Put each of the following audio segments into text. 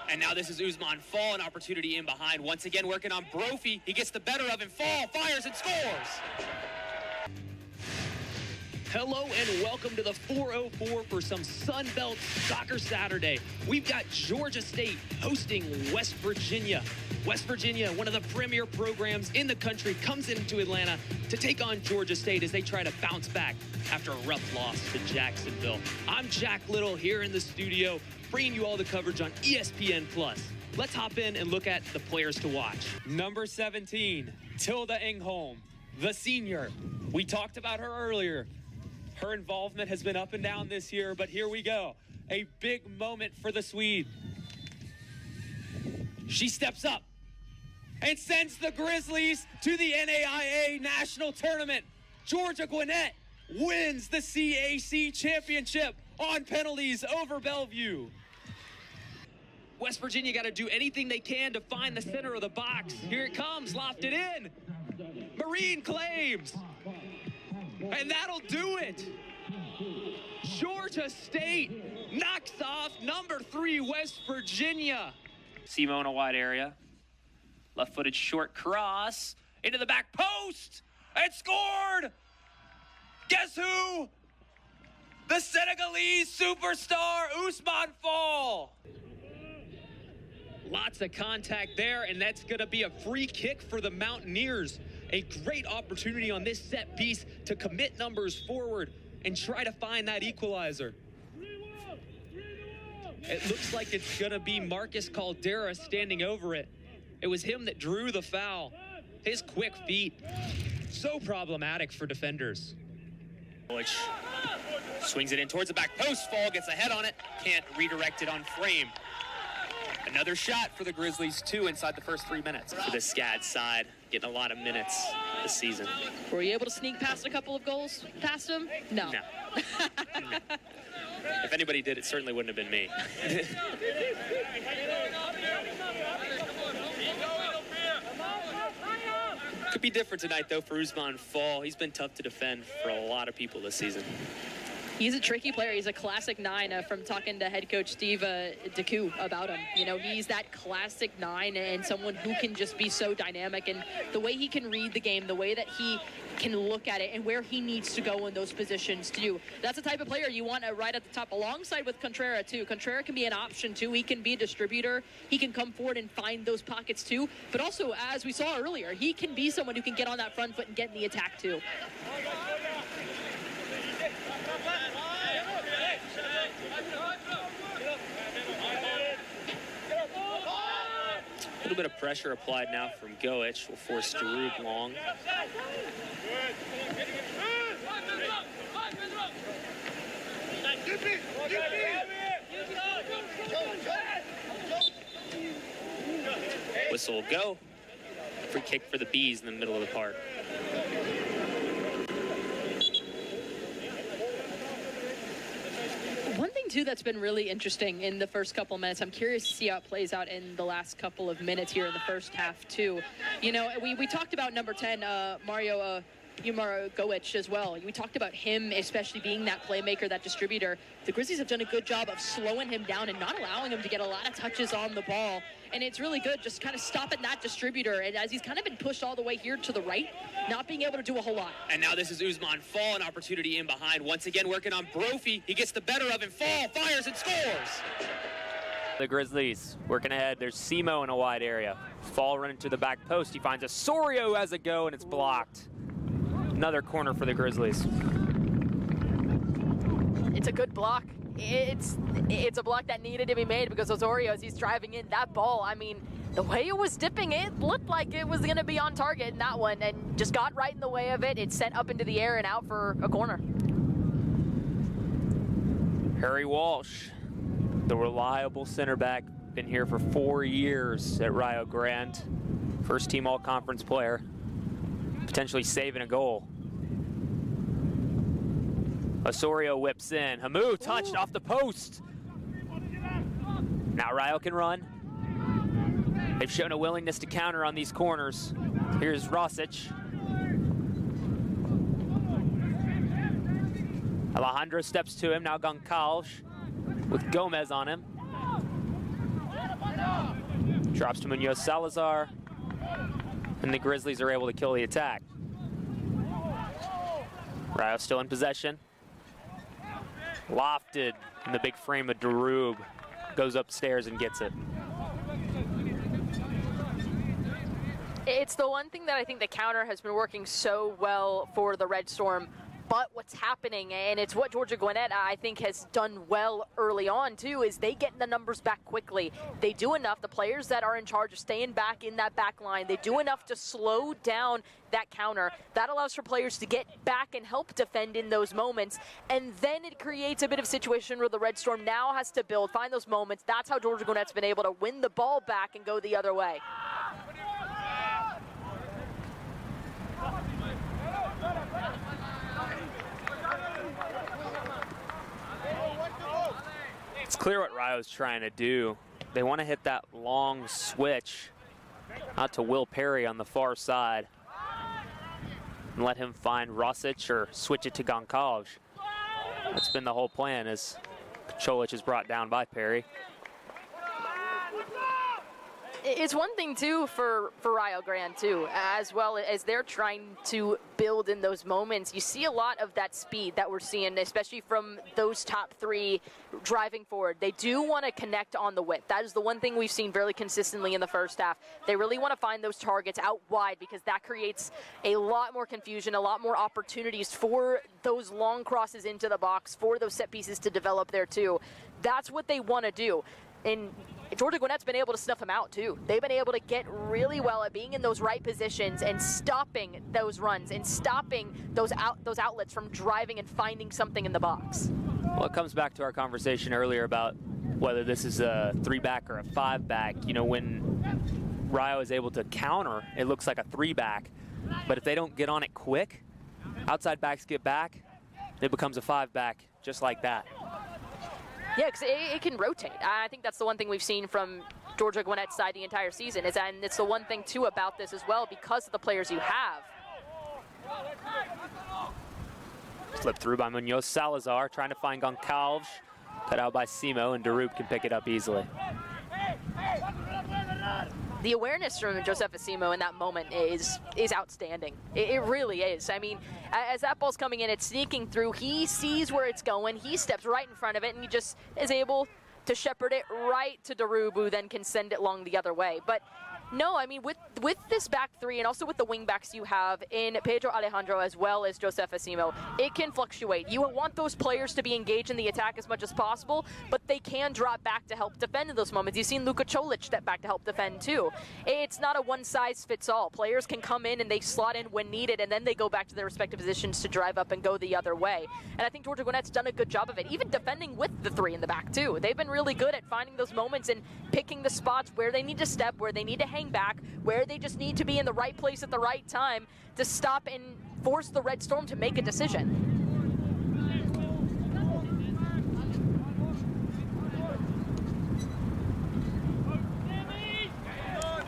And now this is Usman Fall, an opportunity in behind. Once again, working on Brophy. He gets the better of him. Fall fires and scores. Hello and welcome to the 404 for some Sun Belt Soccer Saturday. We've got Georgia State hosting West Virginia. West Virginia, one of the premier programs in the country, comes into Atlanta to take on Georgia State as they try to bounce back after a rough loss to Jacksonville. I'm Jack Little here in the studio, bringing you all the coverage on ESPN+. Let's hop in and look at the players to watch. Number 17, Tilda Engholm, the senior. We talked about her earlier. Her involvement has been up and down this year, but here we go. A big moment for the Swede. She steps up and sends the Grizzlies to the NAIA National Tournament. Georgia Gwinnett wins the CAC championship on penalties over Bellevue. West Virginia got to do anything they can to find the center of the box. Here it comes, lofted in. Marine claims. And that'll do it. Georgia State knocks off number 3 West Virginia. Simo in a wide area. Left-footed short cross into the back post and scored. Guess who? The Senegalese superstar Usman Fall. Lots of contact there, and that's going to be a free kick for the Mountaineers. A great opportunity on this set piece to commit numbers forward and try to find that equalizer. It looks like it's going to be Marcus Caldera standing over it. It was him that drew the foul. His quick feet, so problematic for defenders. Which swings it in towards the back post. Fall gets a head on it, can't redirect it on frame. Another shot for the Grizzlies, 2 inside the first 3 minutes. For the SCAD side, getting a lot of minutes this season. Were you able to sneak past a couple of goals past him? No. No. No. If anybody did, it certainly wouldn't have been me. Could be different tonight, though, for Usman Fall. He's been tough to defend for a lot of people this season. He's a tricky player. He's a classic 9 from talking to head coach Steve DeCoux about him. You know, he's that classic 9 and someone who can just be so dynamic. And the way he can read the game, the way that he can look at it and where he needs to go in those positions too. That's the type of player you want right at the top, alongside with Contreras too. Contreras can be an option too. He can be a distributor. He can come forward and find those pockets too. But also, as we saw earlier, he can be someone who can get on that front foot and get in the attack too. A little bit of pressure applied now from Goich. Will force Darub long. Whistle will go. Free kick for the Bees in the middle of the park. One thing, too, that's been really interesting in the first couple minutes, I'm curious to see how it plays out in the last couple of minutes here in the first half, too. You know, we talked about number 10, Mario Goich as well. We talked about him especially being that playmaker, that distributor. The Grizzlies have done a good job of slowing him down and not allowing him to get a lot of touches on the ball. And it's really good just kind of stopping that distributor. And as he's kind of been pushed all the way here to the right, not being able to do a whole lot. And now this is Usman Fall, an opportunity in behind. Once again, working on Brophy. He gets the better of him. Fall fires and scores. The Grizzlies working ahead. There's Simo in a wide area. Fall running to the back post. He finds Osorio as a go, and it's blocked. Another corner for the Grizzlies. It's a good block. It's a block that needed to be made because Osorio, as he's driving in that ball, I mean, the way it was dipping, it looked like it was going to be on target in that one and just got right in the way of it. It sent up into the air and out for a corner. Harry Walsh, the reliable center back, been here for 4 years at Rio Grande. First team all-conference player. Potentially saving a goal. Osorio whips in. Hamu touched off the post. Now Rio can run. They've shown a willingness to counter on these corners. Here's Rosic. Alejandro steps to him. Now Goncalves with Gomez on him. Drops to Munoz Salazar, and the Grizzlies are able to kill the attack. Rayo still in possession. Lofted in the big frame of Darub. Goes upstairs and gets it. It's the one thing that I think the counter has been working so well for the Red Storm. But what's happening, and it's what Georgia Gwinnett, I think, has done well early on, too, is they get the numbers back quickly. They do enough. The players that are in charge of staying back in that back line, they do enough to slow down that counter. That allows for players to get back and help defend in those moments. And then it creates a bit of a situation where the Red Storm now has to build, find those moments. That's how Georgia Gwinnett's been able to win the ball back and go the other way. It's clear what Rayo's trying to do. They want to hit that long switch out to Will Perry on the far side and let him find Rosic or switch it to Goncalves. That's been the whole plan, as Cholich is brought down by Perry. It's one thing, too, for Rio Grande, too, as well as they're trying to build in those moments. You see a lot of that speed that we're seeing, especially from those top three driving forward. They do want to connect on the width. That is the one thing we've seen fairly consistently in the first half. They really want to find those targets out wide because that creates a lot more confusion, a lot more opportunities for those long crosses into the box, for those set pieces to develop there, too. That's what they want to do. And Georgia Gwinnett's been able to snuff them out, too. They've been able to get really well at being in those right positions and stopping those runs and stopping those outlets from driving and finding something in the box. Well, it comes back to our conversation earlier about whether this is a 3-back or a 5-back. You know, when Rio is able to counter, it looks like a 3-back. But if they don't get on it quick, outside backs get back, it becomes a 5-back just like that. Yeah, because it can rotate. I think that's the one thing we've seen from Georgia Gwinnett's side the entire season, and it's the one thing, too, about this as well, because of the players you have. Slipped through by Munoz Salazar, trying to find Goncalves. Cut out by Simo, and Darub can pick it up easily. The awareness from Joseph Asimo in that moment is outstanding. It really is. I mean, as that ball's coming in, it's sneaking through. He sees where it's going. He steps right in front of it, and he just is able to shepherd it right to Darub, who then can send it along the other way. But no, I mean, with this back three and also with the wing backs you have in Pedro Alejandro as well as Joseph Asimo, it can fluctuate. You want those players to be engaged in the attack as much as possible, but they can drop back to help defend in those moments. You've seen Luka Cholich step back to help defend too. It's not a one-size-fits-all. Players can come in and they slot in when needed, and then they go back to their respective positions to drive up and go the other way. And I think Georgia Gwinnett's done a good job of it, even defending with the three in the back too. They've been really good at finding those moments and picking the spots where they need to step, where they need to hang back, where they just need to be in the right place at the right time to stop and force the Red Storm to make a decision.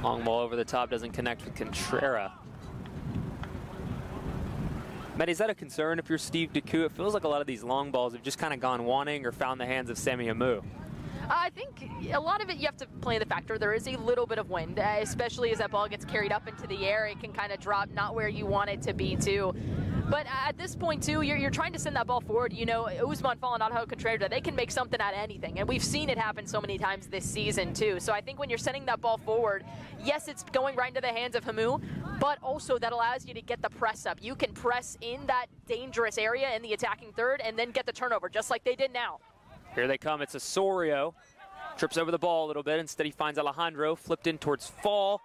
Long ball over the top, doesn't connect with Contreras. Matt, is that a concern if you're Steve Decoux? It feels like a lot of these long balls have just kind of gone wanting or found the hands of Sami Amu. I think a lot of it you have to play the factor. There is a little bit of wind, especially as that ball gets carried up into the air. It can kind of drop not where you want it to be, too. But at this point, too, you're trying to send that ball forward. You know, Usman Falonado Contreras, they can make something out of anything. And we've seen it happen so many times this season, too. So I think when you're sending that ball forward, yes, it's going right into the hands of Hamu, but also that allows you to get the press up. You can press in that dangerous area in the attacking third and then get the turnover, just like they did now. Here they come. It's Osorio. Trips over the ball a little bit. Instead, he finds Alejandro. Flipped in towards Fall.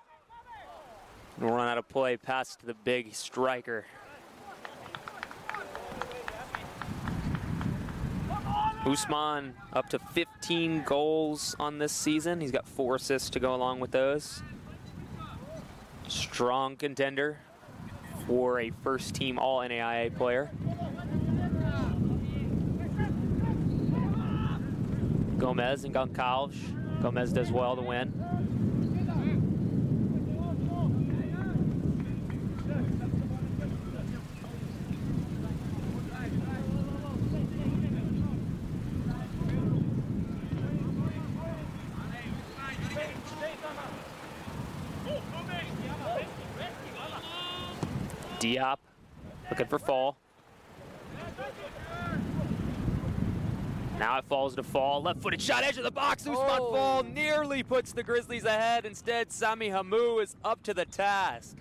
And we'll run out of play past the big striker. Usman up to 15 goals on this season. He's got 4 assists to go along with those. Strong contender for a first-team All-NAIA player. Gomez and Goncalves. Gomez does well to win. Diop looking for Fall. Now it falls to Fall. Left-footed shot, edge of the box. Usman Fall nearly puts the Grizzlies ahead. Instead, Sami Hamu is up to the task.